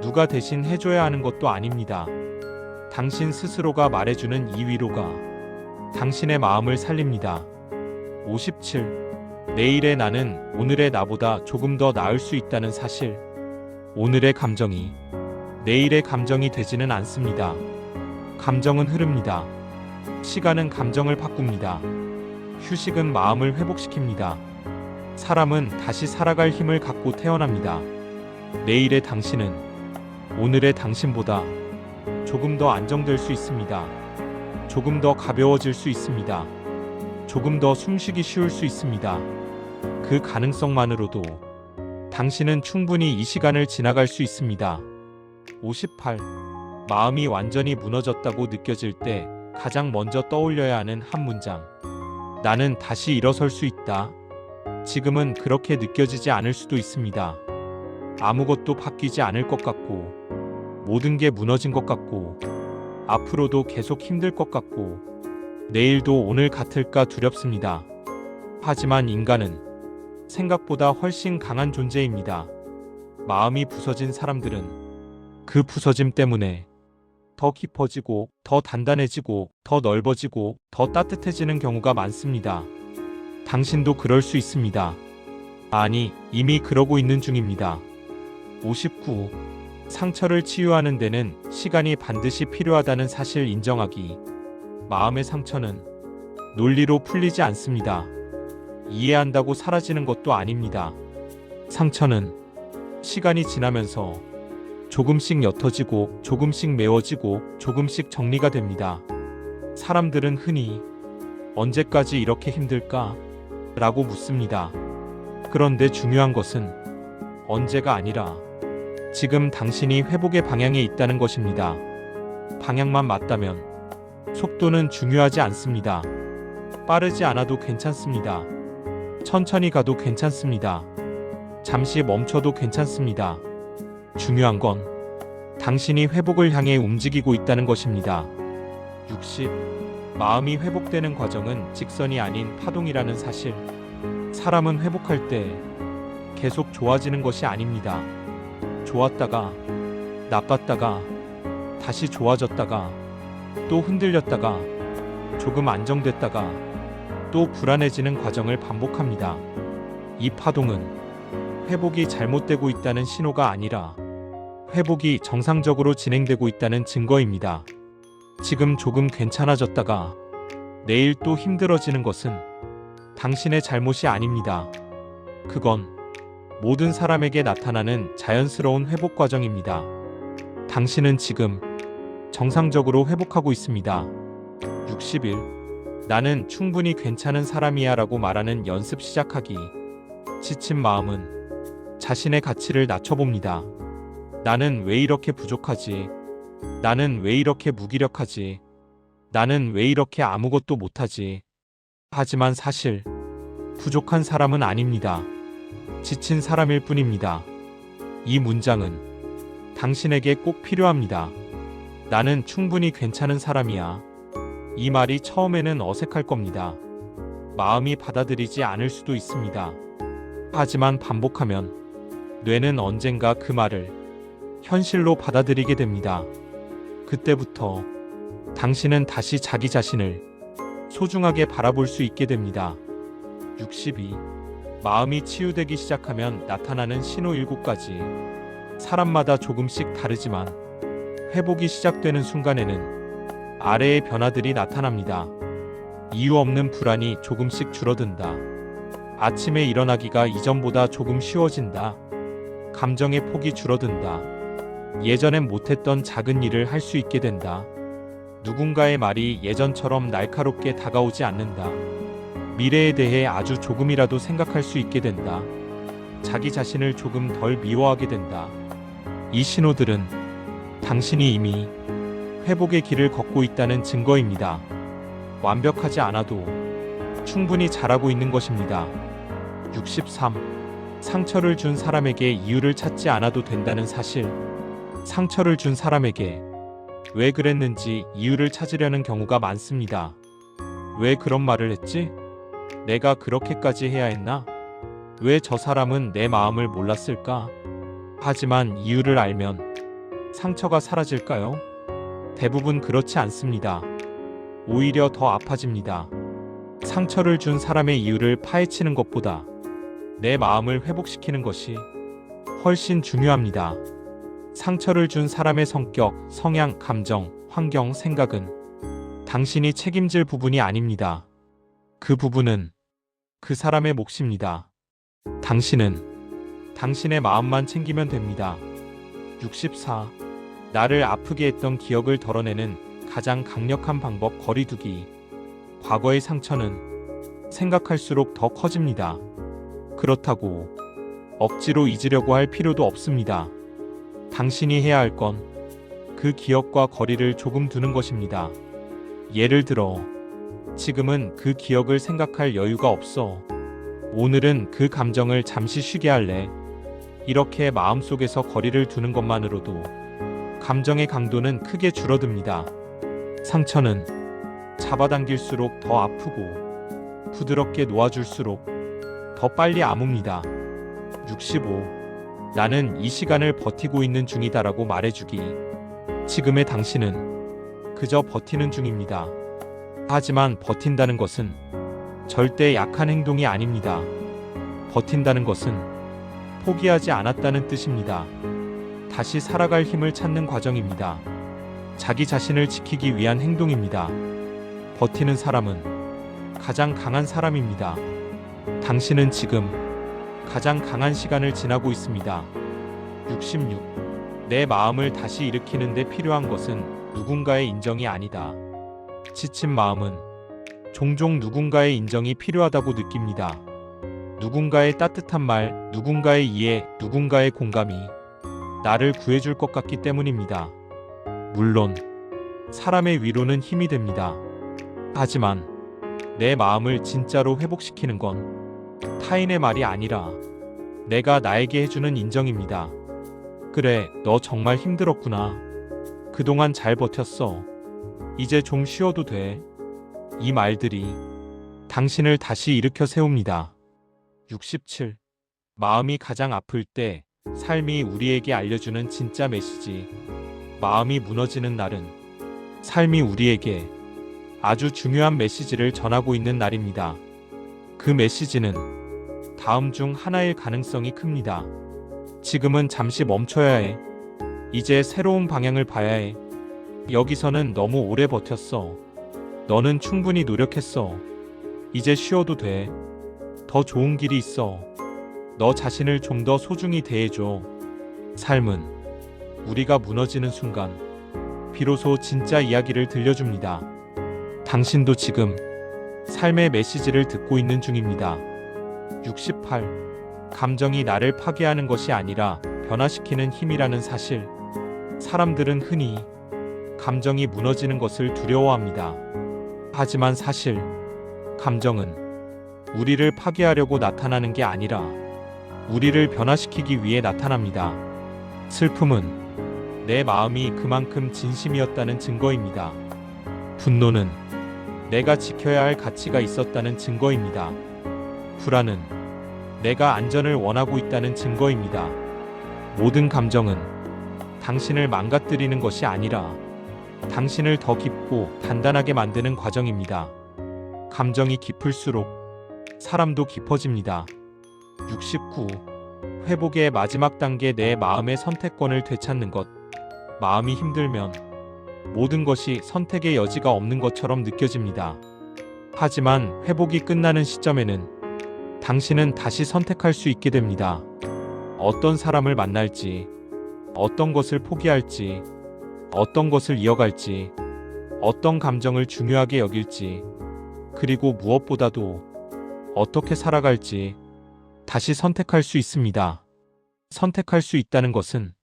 누가 대신 해줘야 하는 것도 아닙니다. 당신 스스로가 말해주는 이 위로가 당신의 마음을 살립니다. 57. 내일의 나는 오늘의 나보다 조금 더 나을 수 있다는 사실. 오늘의 감정이 내일의 감정이 되지는 않습니다. 감정은 흐릅니다. 시간은 감정을 바꿉니다. 휴식은 마음을 회복시킵니다. 사람은 다시 살아갈 힘을 갖고 태어납니다. 내일의 당신은 오늘의 당신보다 조금 더 안정될 수 있습니다. 조금 더 가벼워질 수 있습니다. 조금 더 숨쉬기 쉬울 수 있습니다. 그 가능성만으로도 당신은 충분히 이 시간을 지나갈 수 있습니다. 58. 마음이 완전히 무너졌다고 느껴질 때 가장 먼저 떠올려야 하는 한 문장. 나는 다시 일어설 수 있다. 지금은 그렇게 느껴지지 않을 수도 있습니다. 아무것도 바뀌지 않을 것 같고, 모든 게 무너진 것 같고, 앞으로도 계속 힘들 것 같고, 내일도 오늘 같을까 두렵습니다. 하지만 인간은 생각보다 훨씬 강한 존재입니다. 마음이 부서진 사람들은 그 부서짐 때문에 더 깊어지고, 더 단단해지고, 더 넓어지고, 더 따뜻해지는 경우가 많습니다. 당신도 그럴 수 있습니다. 아니, 이미 그러고 있는 중입니다. 59. 상처를 치유하는 데는 시간이 반드시 필요하다는 사실 인정하기. 마음의 상처는 논리로 풀리지 않습니다. 이해한다고 사라지는 것도 아닙니다. 상처는 시간이 지나면서 조금씩 옅어지고 조금씩 메워지고 조금씩 정리가 됩니다. 사람들은 흔히 언제까지 이렇게 힘들까? 라고 묻습니다. 그런데 중요한 것은 언제가 아니라 지금 당신이 회복의 방향에 있다는 것입니다. 방향만 맞다면 속도는 중요하지 않습니다. 빠르지 않아도 괜찮습니다. 천천히 가도 괜찮습니다. 잠시 멈춰도 괜찮습니다. 중요한 건 당신이 회복을 향해 움직이고 있다는 것입니다. 60. 마음이 회복되는 과정은 직선이 아닌 파동이라는 사실. 사람은 회복할 때 계속 좋아지는 것이 아닙니다. 좋았다가, 나빴다가, 다시 좋아졌다가, 또 흔들렸다가, 조금 안정됐다가, 또 불안해지는 과정을 반복합니다. 이 파동은 회복이 잘못되고 있다는 신호가 아니라 회복이 정상적으로 진행되고 있다는 증거입니다. 지금 조금 괜찮아졌다가 내일 또 힘들어지는 것은 당신의 잘못이 아닙니다. 그건 모든 사람에게 나타나는 자연스러운 회복 과정입니다. 당신은 지금 정상적으로 회복하고 있습니다. 60일. 나는 충분히 괜찮은 사람이야 라고 말하는 연습 시작하기. 지친 마음은 자신의 가치를 낮춰봅니다. 나는 왜 이렇게 부족하지? 나는 왜 이렇게 무기력하지? 나는 왜 이렇게 아무것도 못하지? 하지만 사실 부족한 사람은 아닙니다. 지친 사람일 뿐입니다. 이 문장은 당신에게 꼭 필요합니다. 나는 충분히 괜찮은 사람이야. 이 말이 처음에는 어색할 겁니다. 마음이 받아들이지 않을 수도 있습니다. 하지만 반복하면 뇌는 언젠가 그 말을 현실로 받아들이게 됩니다. 그때부터 당신은 다시 자기 자신을 소중하게 바라볼 수 있게 됩니다. 62. 마음이 치유되기 시작하면 나타나는 신호 7가지. 사람마다 조금씩 다르지만 회복이 시작되는 순간에는 아래의 변화들이 나타납니다. 이유 없는 불안이 조금씩 줄어든다. 아침에 일어나기가 이전보다 조금 쉬워진다. 감정의 폭이 줄어든다. 예전엔 못했던 작은 일을 할 수 있게 된다. 누군가의 말이 예전처럼 날카롭게 다가오지 않는다. 미래에 대해 아주 조금이라도 생각할 수 있게 된다. 자기 자신을 조금 덜 미워하게 된다. 이 신호들은 당신이 이미 회복의 길을 걷고 있다는 증거입니다. 완벽하지 않아도 충분히 잘하고 있는 것입니다. 63. 상처를 준 사람에게 이유를 찾지 않아도 된다는 사실. 상처를 준 사람에게 왜 그랬는지 이유를 찾으려는 경우가 많습니다. 왜 그런 말을 했지? 내가 그렇게까지 해야 했나? 왜 저 사람은 내 마음을 몰랐을까? 하지만 이유를 알면 상처가 사라질까요? 대부분 그렇지 않습니다. 오히려 더 아파집니다. 상처를 준 사람의 이유를 파헤치는 것보다 내 마음을 회복시키는 것이 훨씬 중요합니다. 상처를 준 사람의 성격, 성향, 감정, 환경, 생각은 당신이 책임질 부분이 아닙니다. 그 부분은 그 사람의 몫입니다. 당신은 당신의 마음만 챙기면 됩니다. 64. 나를 아프게 했던 기억을 덜어내는 가장 강력한 방법 거리두기. 과거의 상처는 생각할수록 더 커집니다. 그렇다고 억지로 잊으려고 할 필요도 없습니다. 당신이 해야 할 건 그 기억과 거리를 조금 두는 것입니다. 예를 들어, 지금은 그 기억을 생각할 여유가 없어. 오늘은 그 감정을 잠시 쉬게 할래. 이렇게 마음속에서 거리를 두는 것만으로도 감정의 강도는 크게 줄어듭니다. 상처는 잡아당길수록 더 아프고 부드럽게 놓아줄수록 더 빨리 아뭅니다. 65. 나는 이 시간을 버티고 있는 중이다라고 말해주기. 지금의 당신은 그저 버티는 중입니다. 하지만 버틴다는 것은 절대 약한 행동이 아닙니다. 버틴다는 것은 포기하지 않았다는 뜻입니다. 다시 살아갈 힘을 찾는 과정입니다. 자기 자신을 지키기 위한 행동입니다. 버티는 사람은 가장 강한 사람입니다. 당신은 지금 가장 강한 시간을 지나고 있습니다. 66. 내 마음을 다시 일으키는데 필요한 것은 누군가의 인정이 아니다. 지친 마음은 종종 누군가의 인정이 필요하다고 느낍니다. 누군가의 따뜻한 말, 누군가의 이해, 누군가의 공감이 나를 구해줄 것 같기 때문입니다. 물론 사람의 위로는 힘이 됩니다. 하지만 내 마음을 진짜로 회복시키는 건 타인의 말이 아니라 내가 나에게 해주는 인정입니다. 그래, 너 정말 힘들었구나. 그동안 잘 버텼어. 이제 좀 쉬어도 돼. 이 말들이 당신을 다시 일으켜 세웁니다. 67. 마음이 가장 아플 때 삶이 우리에게 알려주는 진짜 메시지. 마음이 무너지는 날은 삶이 우리에게 아주 중요한 메시지를 전하고 있는 날입니다. 그 메시지는 다음 중 하나일 가능성이 큽니다. 지금은 잠시 멈춰야 해. 이제 새로운 방향을 봐야 해. 여기서는 너무 오래 버텼어. 너는 충분히 노력했어. 이제 쉬어도 돼. 더 좋은 길이 있어. 너 자신을 좀 더 소중히 대해줘. 삶은 우리가 무너지는 순간 비로소 진짜 이야기를 들려줍니다. 당신도 지금 삶의 메시지를 듣고 있는 중입니다. 68. 감정이 나를 파괴하는 것이 아니라 변화시키는 힘이라는 사실. 사람들은 흔히 감정이 무너지는 것을 두려워합니다. 하지만 사실 감정은 우리를 파괴하려고 나타나는 게 아니라 우리를 변화시키기 위해 나타납니다. 슬픔은 내 마음이 그만큼 진심이었다는 증거입니다. 분노는 내가 지켜야 할 가치가 있었다는 증거입니다. 불안은 내가 안전을 원하고 있다는 증거입니다. 모든 감정은 당신을 망가뜨리는 것이 아니라 당신을 더 깊고 단단하게 만드는 과정입니다. 감정이 깊을수록 사람도 깊어집니다. 69. 회복의 마지막 단계. 내 마음의 선택권을 되찾는 것. 마음이 힘들면 모든 것이 선택의 여지가 없는 것처럼 느껴집니다. 하지만 회복이 끝나는 시점에는 당신은 다시 선택할 수 있게 됩니다. 어떤 사람을 만날지, 어떤 것을 포기할지, 어떤 것을 이어갈지, 어떤 감정을 중요하게 여길지, 그리고 무엇보다도 어떻게 살아갈지 다시 선택할 수 있습니다. 선택할 수 있다는 것은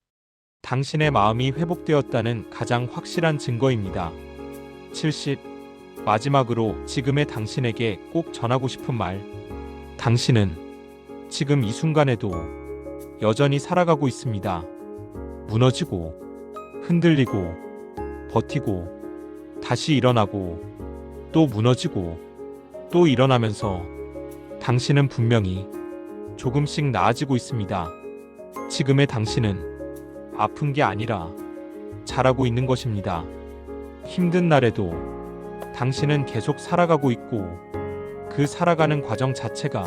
당신의 마음이 회복되었다는 가장 확실한 증거입니다. 70. 마지막으로 지금의 당신에게 꼭 전하고 싶은 말. 당신은 지금 이 순간에도 여전히 살아가고 있습니다. 무너지고, 흔들리고, 버티고, 다시 일어나고, 또 무너지고, 또 일어나면서 당신은 분명히 조금씩 나아지고 있습니다. 지금의 당신은 아픈 게 아니라 잘하고 있는 것입니다. 힘든 날에도 당신은 계속 살아가고 있고 그 살아가는 과정 자체가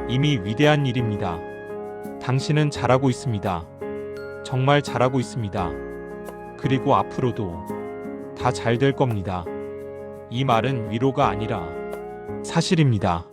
이미 위대한 일입니다. 당신은 잘하고 있습니다. 정말 잘하고 있습니다. 그리고 앞으로도 다 잘 될 겁니다. 이 말은 위로가 아니라 사실입니다.